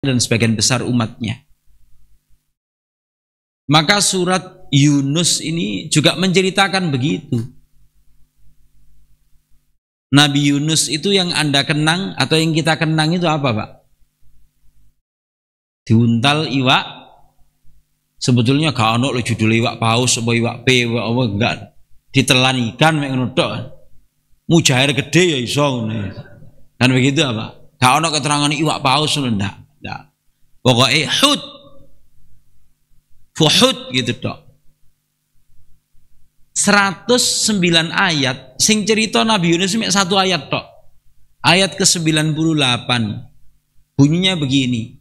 dan sebagian besar umatnya. Maka surat Yunus ini juga menceritakan begitu. Nabi Yunus itu yang Anda kenang atau yang kita kenang itu apa, Pak? Diuntal iwak. Sebetulnya gak ono lo judul iwak paus apa iwak P apa enggak. Ditelan ikan mek ngono tok. Mujair gede ya iso ngono. Kan begitu apa? Gak ono keterangan iwak paus ngono ndak. Pokoknya hud. Fuhud gitu tok. 109 ayat sing cerita Nabi Yunus mek satu ayat tok. Ayat ke-98. Bunyinya begini.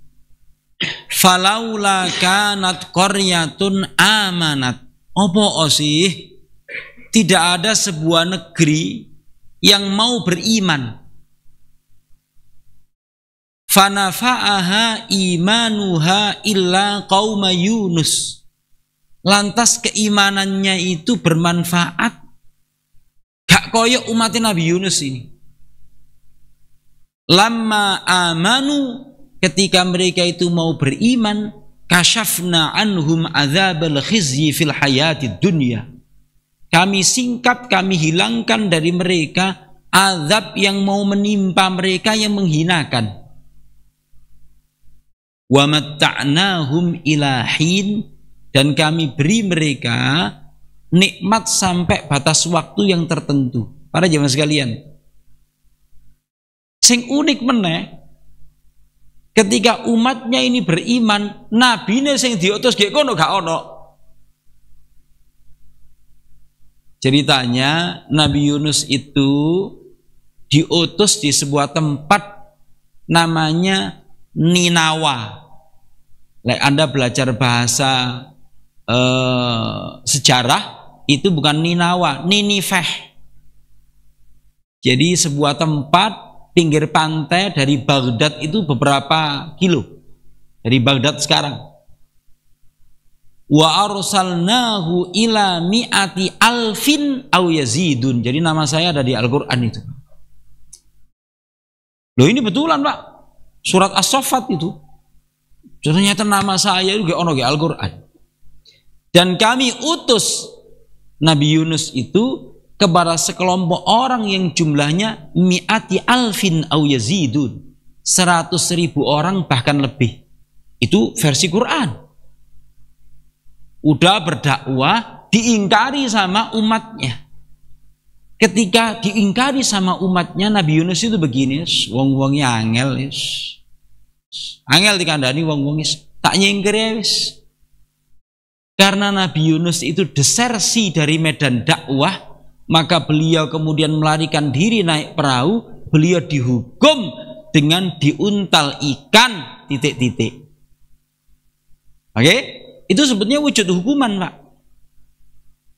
Falaula kanat qaryatun amanat. Apa sih? Tidak ada sebuah negeri yang mau beriman. Fanafa'aha imanuha illa qauma Yunus. Lantas keimanannya itu bermanfaat. Gak koyok umat Nabi Yunus ini. Lamma amanu, ketika mereka itu mau beriman, kasyafna anhum adzabal khizyi fil hayatid dunya. Kami singkap, kami hilangkan dari mereka azab yang mau menimpa mereka yang menghinakan. Wa matta'nahum ila hin, dan kami beri mereka nikmat sampai batas waktu yang tertentu. Para jemaah sekalian, sing unik meneh, ketika umatnya ini beriman, nabine sing diutus gek kono gak ono. Ceritanya Nabi Yunus itu diutus di sebuah tempat namanya Ninawa. Anda belajar bahasa sejarah, itu bukan Ninawa, Niniveh. Jadi sebuah tempat pinggir pantai dari Baghdad itu beberapa kilo dari Baghdad sekarang. Wa arsalnahu ila mi'ati alfin aw yazidun. Jadi nama saya ada di Al-Qur'an itu. Loh ini betulan, Pak. Surat As-Saffat itu. Ternyata nama saya itu ono di Al-Qur'an. Dan kami utus Nabi Yunus itu kepada sekelompok orang yang jumlahnya mi'ati alfin aw yazidun. 100.000 orang bahkan lebih. Itu versi Quran. Udah berdakwah, diingkari sama umatnya. Ketika diingkari sama umatnya, Nabi Yunus itu begini, wong-wongnya angel, angel dikandani wong-wong tak nyingkir wis. Karena Nabi Yunus itu desersi dari medan dakwah, maka beliau kemudian melarikan diri naik perahu, beliau dihukum dengan diuntal ikan titik-titik. Oke? Itu sebetulnya wujud hukuman, Pak.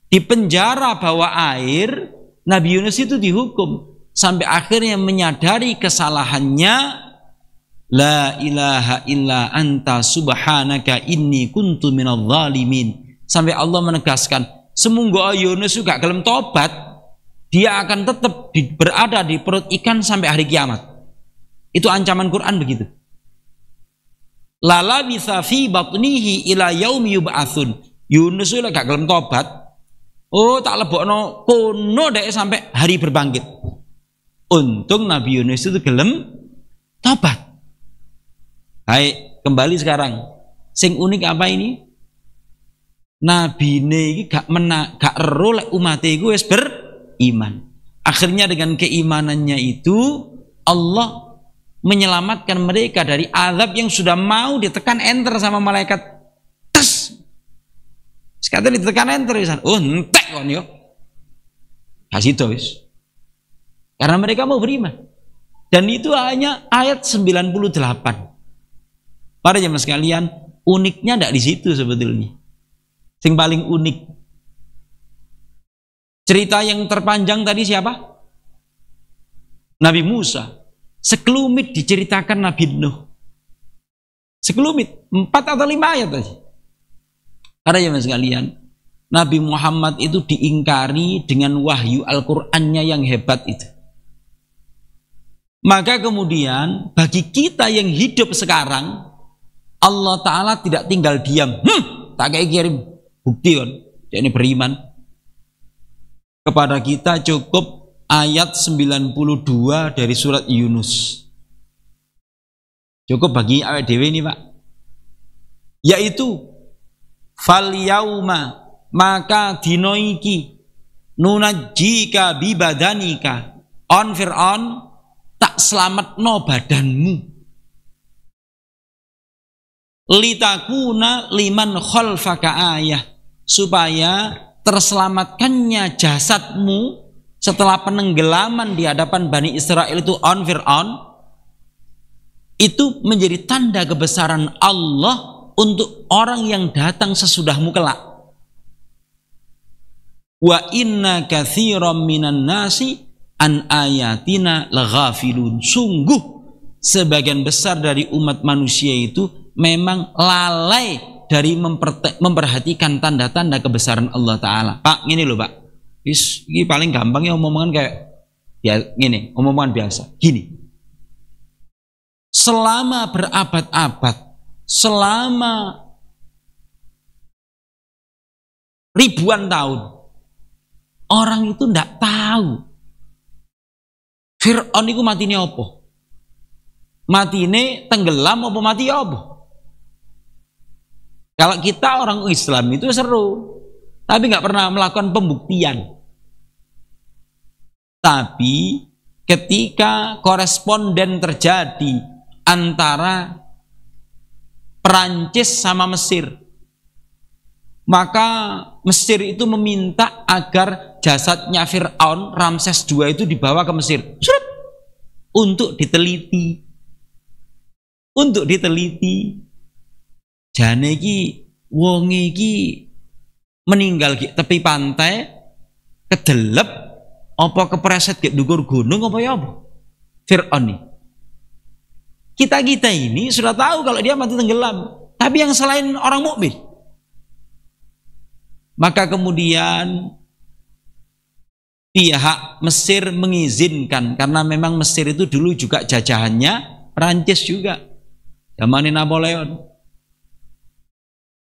Di penjara bawah air, Nabi Yunus itu dihukum sampai akhirnya menyadari kesalahannya. La ilaha illa anta subhanaka inni kuntu minadh dhalimin. Sampai Allah menegaskan, semungguh Yunus juga gelem tobat, dia akan tetap berada di perut ikan sampai hari kiamat. Itu ancaman Quran begitu. Lala bisa fi batnihi ila yaumi yub'atsun. Yunus itu gak gelem tobat. Oh, tak lebokno kono dek sampai hari berbangkit. Untung Nabi Yunus itu gelem tobat. Baik, kembali sekarang. Sing unik apa ini? Nabi ini gak ero lek umat iku wis beriman. Akhirnya dengan keimanannya itu Allah menyelamatkan mereka dari azab yang sudah mau ditekan enter sama malaikat. Tes. Sekali ditekan enter wisan. Oh, entek kon yo. Kasih to wis. Karena mereka mau beriman. Dan itu hanya ayat 98. Para jemaah sekalian, uniknya enggak di situ sebetulnya. Yang paling unik. Cerita yang terpanjang tadi siapa? Nabi Musa. Sekelumit diceritakan Nabi Nuh. Sekelumit, 4 atau 5 ayat aja. Para jemaah sekalian, Nabi Muhammad itu diingkari dengan wahyu Al-Qur'annya yang hebat itu. Maka kemudian bagi kita yang hidup sekarang, Allah Ta'ala tidak tinggal diam. Tak kayak kirim bukti kan. Ini beriman. Kepada kita cukup ayat 92 dari surat Yunus. Cukup bagi awake dhewe ini, Pak. Yaitu fal yauma, maka dino iki nunajjika bibadanika, on Fir'aun tak selamatno badanmu, litakuna liman khalfaka ayah, supaya terselamatkannya jasadmu setelah penenggelaman di hadapan Bani Israel itu on Fir'aun, itu menjadi tanda kebesaran Allah untuk orang yang datang sesudahmu kelak. Wa inna katsiran minan nasi an ayatina laghafilun. Sungguh sebagian besar dari umat manusia itu memang lalai dari memperhatikan tanda-tanda kebesaran Allah Ta'ala. Pak, gini loh Pak, ini paling gampang ya omongan kayak ya gini, omongan biasa gini. Selama berabad-abad, selama ribuan tahun, orang itu ndak tahu Fir'aun itu matine apa? Matine tenggelam apa mati apa? Kalau kita orang Islam itu seru, tapi nggak pernah melakukan pembuktian. Tapi ketika koresponden terjadi antara Perancis sama Mesir, maka Mesir itu meminta agar jasadnya Fir'aun Ramses II itu dibawa ke Mesir untuk diteliti. Untuk diteliti. Jane iki wong iki meninggal di tepi pantai, kedelep apa kepreset ke dhuwur gunung apa ya apa? Fir'aun nih. Kita ini sudah tahu kalau dia mati tenggelam, tapi yang selain orang mukmin. Maka kemudian pihak Mesir mengizinkan, karena memang Mesir itu dulu juga jajahannya Perancis juga, zaman Napoleon.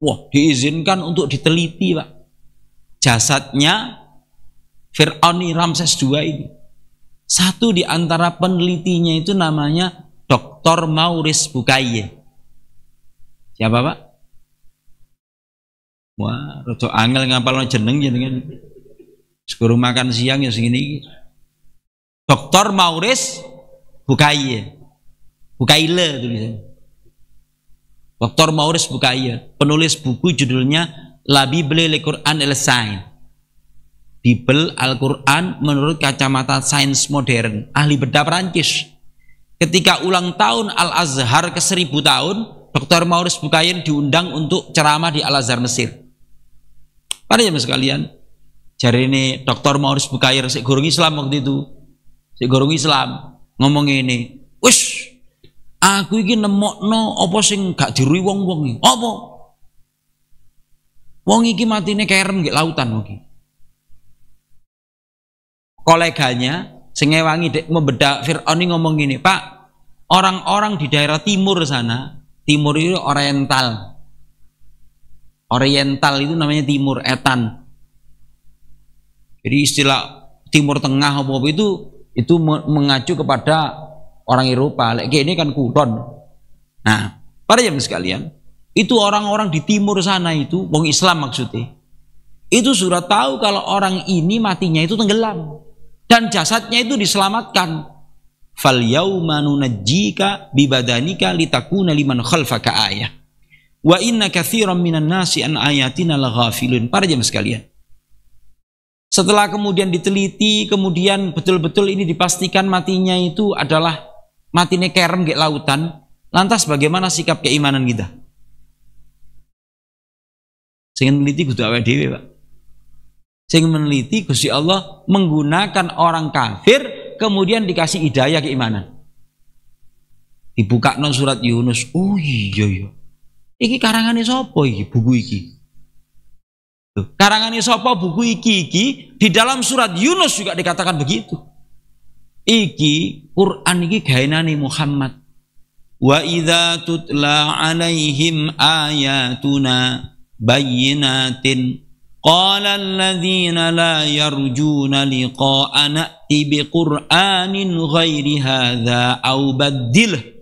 Wah, diizinkan untuk diteliti Pak, jasadnya Fir'aun Ramses II ini. Satu di antara penelitinya itu namanya Dr. Maurice Bucaille. Siapa Pak? Wah, rada angel ngapalno jeneng jenengan. Seguru makan siang ya segini. Dr. Maurice Bucaille. Bucaille tulisannya. Dr. Maurice Bucaille, penulis buku judulnya La Bible le Quran et le Science. Bible Al-Quran menurut kacamata sains modern, ahli bedah Perancis. Ketika ulang tahun Al-Azhar ke-1000 tahun, Dr. Maurice Bucaille diundang untuk ceramah di Al-Azhar Mesir. Pada jam sekalian, jari ini Dr. Maurice Bucaille sik gurung Islam waktu itu, sik gurung Islam ngomong ini, wis aku iki nemokno apa sing gak dirui wong-wong iki. Apa? Wong iki matine kerem nggih lautan iki. Koleganya sing ngewangi dek membedak Fir'aun ini ngomong gini, Pak, orang-orang di daerah timur sana, timur itu oriental. Oriental itu namanya timur, etan. Jadi istilah timur tengah apa itu mengacu kepada orang Eropa. Lek ini kan kulon. Nah, para jemaah sekalian, itu orang-orang di timur sana itu, wong Islam maksudnya, itu sudah tahu kalau orang ini matinya itu tenggelam dan jasadnya itu diselamatkan. Fal yauma nunajjika bibadanika litakuna liman khalfaka ayah. Wa inna katsiran minan nasi an ayatina laghafilun. Para jemaah sekalian, setelah kemudian diteliti, kemudian betul-betul ini dipastikan matinya itu adalah matine kerem ke lautan. Lantas bagaimana sikap keimanan kita? Sing meneliti kudu awake dhewe, Pak. Sing meneliti Gusti Allah menggunakan orang kafir kemudian dikasih hidayah keimanan. Dibuka non surat Yunus. Oh iya. Iki karangane sapa iki buku iki? Karangane sapa buku iki di dalam surat Yunus juga dikatakan begitu. Iki Quran iki gaenane Muhammad. Wa idza tutla alaihim ayatuna bayyinatin qala alladhina la yarjuna liqa'ana a'ti biqur'anin ghairi hadza aw baddilhu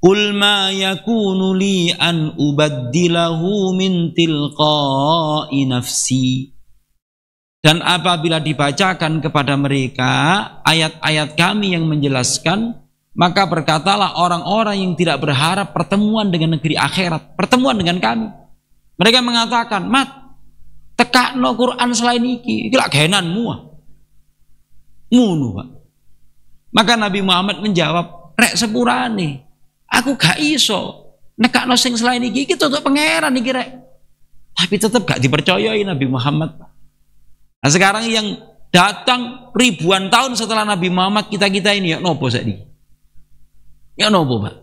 qul ma yakunu li an ubaddilahu min tilqa'i nafsi. Dan apabila dibacakan kepada mereka ayat-ayat kami yang menjelaskan, maka berkatalah orang-orang yang tidak berharap pertemuan dengan negeri akhirat, pertemuan dengan kami. Mereka mengatakan, "Mat, tekakno Quran selain iki lak gaenanmu." Ngono, Pak. Maka Nabi Muhammad menjawab, "Rek sepurane, aku gak iso nekakno sing selain iki untuk pangeran iki, Rek." Tapi tetap gak dipercayai Nabi Muhammad, Pak. Nah, sekarang yang datang ribuan tahun setelah Nabi Muhammad, kita-kita ini ya nopo saiki? Ya nopo, Pak?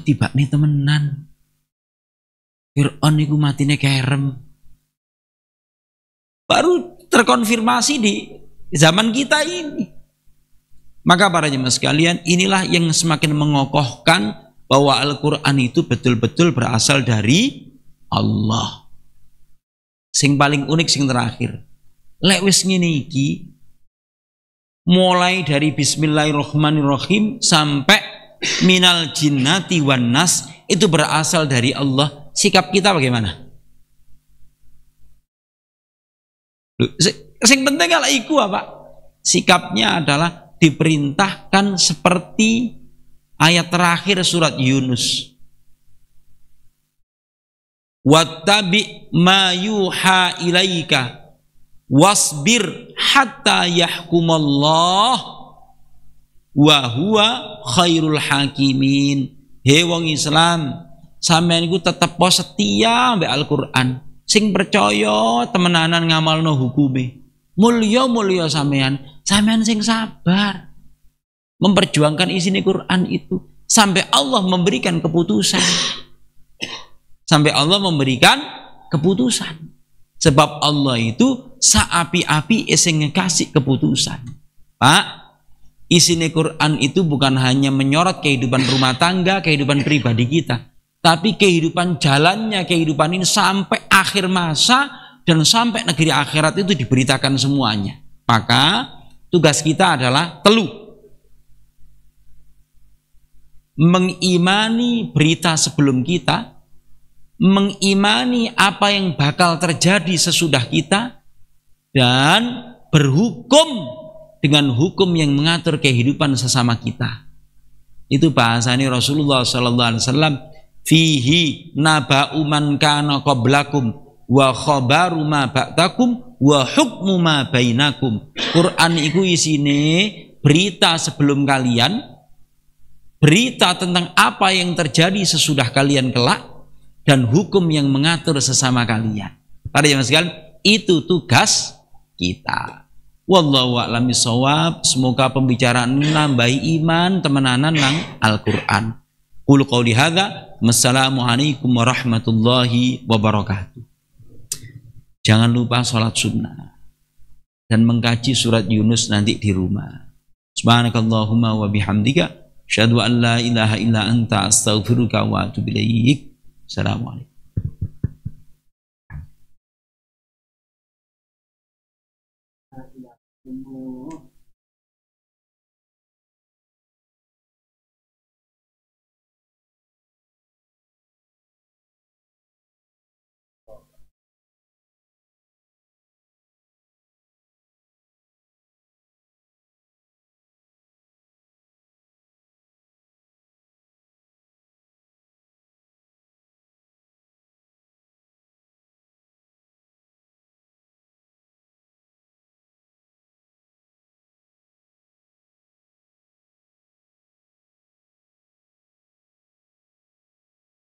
Tiba nih temenan. Fir'aun niku matine kerem. Baru terkonfirmasi di zaman kita ini. Maka para jemaah sekalian, inilah yang semakin mengokohkan bahwa Al-Quran itu betul-betul berasal dari Allah. Sing paling unik sing terakhir, lek wis ngene iki, mulai dari bismillahirrahmanirrahim sampai minal jinnati wan nas, itu berasal dari Allah. Sikap kita bagaimana? Sing penting kalau iku apa? Sikapnya adalah diperintahkan seperti ayat terakhir surat Yunus. Wattabi ma yuha ilaika wasbir hatta yahkumallah wa huwa khairul hakimin. He wong Islam, sampeyan iku tetep setia ambek Al-Qur'an. Sing percaya temenanan ngamalno hukume. Mulya-mulya sampeyan sing sabar memperjuangkan isine Quran itu sampai Allah memberikan keputusan. Sampai Allah memberikan keputusan. Sebab Allah itu saapi-api sing ngekasih keputusan. Pak, isine Quran itu bukan hanya menyorot kehidupan rumah tangga, kehidupan pribadi kita, tapi kehidupan jalannya, kehidupan ini sampai akhir masa dan sampai negeri akhirat itu diberitakan semuanya. Maka tugas kita adalah telu. Mengimani berita sebelum kita, mengimani apa yang bakal terjadi sesudah kita, dan berhukum dengan hukum yang mengatur kehidupan sesama kita. Itu bahasanya Rasulullah SAW, fihi naba'u man kana qablakum wa khabaru ma ba'dakum wa hukmu ma bainakum. Quran iku isine berita sebelum kalian, berita tentang apa yang terjadi sesudah kalian kelak, dan hukum yang mengatur sesama kalian. Para jemaah sekalian, itu tugas kita. Wallahu a'lam bishawab. Semoga pembicaraan ini nambahi iman temenanan nang Al-Qur'an. Qul qouli hadza, wassalamualaikum warahmatullahi wabarakatuh. Jangan lupa sholat sunnah dan mengkaji surat Yunus nanti di rumah. Subhanakallahumma wa bihamdika, asyhadu an la ilaha illa anta, astaghfiruka wa atubu ilaik. Assalamualaikum.